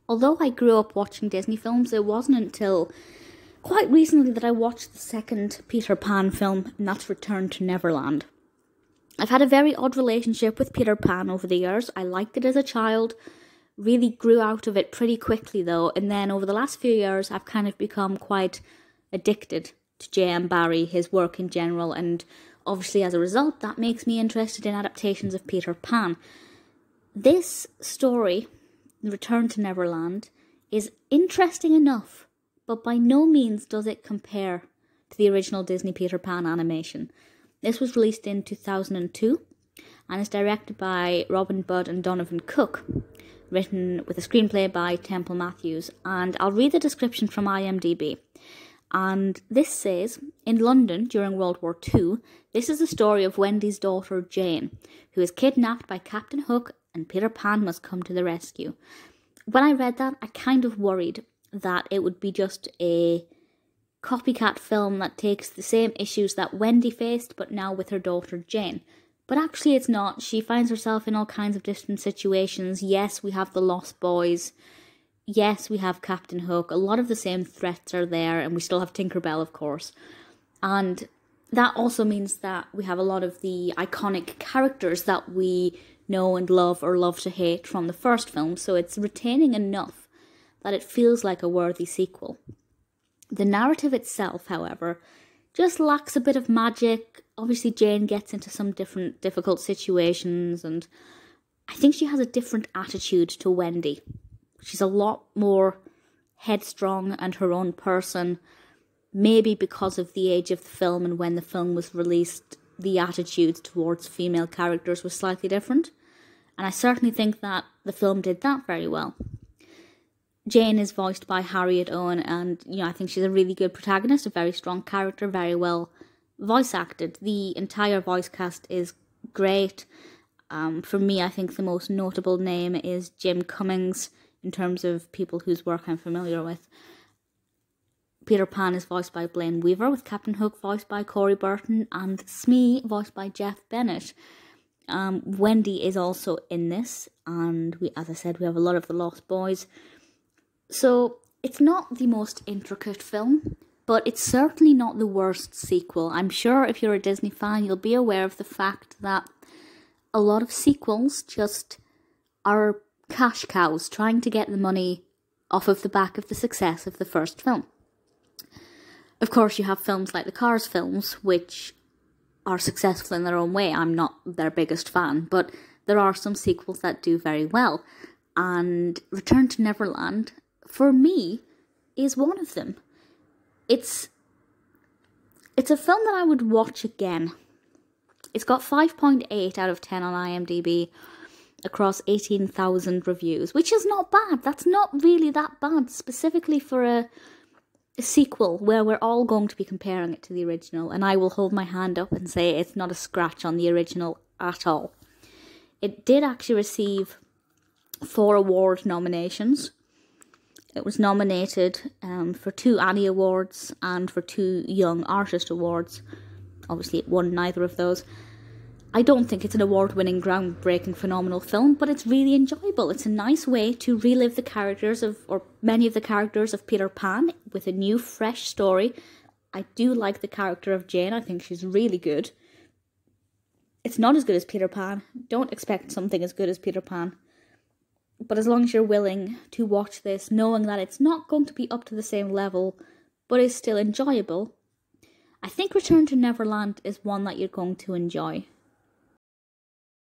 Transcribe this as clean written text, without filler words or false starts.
Although I grew up watching Disney films, it wasn't until quite recently that I watched the second Peter Pan film, and that's Return to Neverland. I've had a very odd relationship with Peter Pan over the years. I liked it as a child, really grew out of it pretty quickly though, and then over the last few years I've kind of become quite addicted to J.M. Barrie, his work in general, and obviously as a result that makes me interested in adaptations of Peter Pan. This story, Return to Neverland, is interesting enough, but by no means does it compare to the original Disney Peter Pan animation. This was released in 2002 and is directed by Robin Budd and Donovan Cook, written with a screenplay by Temple Matthews, and I'll read the description from IMDb. And this says, in London during World War II, this is the story of Wendy's daughter Jane, who is kidnapped by Captain Hook and Peter Pan must come to the rescue. When I read that, I kind of worried that it would be just a copycat film that takes the same issues that Wendy faced, but now with her daughter Jane. But actually it's not. She finds herself in all kinds of different situations. Yes, we have the Lost Boys. Yes, we have Captain Hook. A lot of the same threats are there, and we still have Tinkerbell, of course. And that also means that we have a lot of the iconic characters that we know and love or love to hate from the first film, so it's retaining enough that it feels like a worthy sequel. The narrative itself, however, just lacks a bit of magic. Obviously, Jane gets into some different difficult situations, and I think she has a different attitude to Wendy. She's a lot more headstrong and her own person, maybe because of the age of the film, and when the film was released, the attitude towards female characters was slightly different. And I certainly think that the film did that very well. Jane is voiced by Harriet Owen, and I think she's a really good protagonist, a very strong character, very well voice acted. The entire voice cast is great. For me, I think the most notable name is Jim Cummings, in terms of people whose work I'm familiar with. Peter Pan is voiced by Blaine Weaver, with Captain Hook voiced by Corey Burton, and Smee voiced by Jeff Bennett. Wendy is also in this, and as I said, we have a lot of the Lost Boys. So it's not the most intricate film, but it's certainly not the worst sequel. I'm sure if you're a Disney fan, you'll be aware of the fact that a lot of sequels just are cash cows trying to get the money off of the back of the success of the first film. Of course, you have films like the Cars films, which are successful in their own way. I'm not their biggest fan, but there are some sequels that do very well. And Return to Neverland, for me, is one of them. It's a film that I would watch again. It's got 5.8 out of 10 on IMDb across 18,000 reviews, which is not bad. That's not really that bad, specifically for a sequel where we're all going to be comparing it to the original, and I will hold my hand up and say it's not a scratch on the original at all. It did actually receive 4 award nominations. It was nominated for 2 Annie Awards and for 2 Young Artist Awards. Obviously it won neither of those. I don't think it's an award-winning, groundbreaking, phenomenal film, but it's really enjoyable. It's a nice way to relive the characters or many of the characters of Peter Pan with a new, fresh story. I do like the character of Jane. I think she's really good. It's not as good as Peter Pan. Don't expect something as good as Peter Pan. But as long as you're willing to watch this, knowing that it's not going to be up to the same level, but is still enjoyable, I think Return to Neverland is one that you're going to enjoy.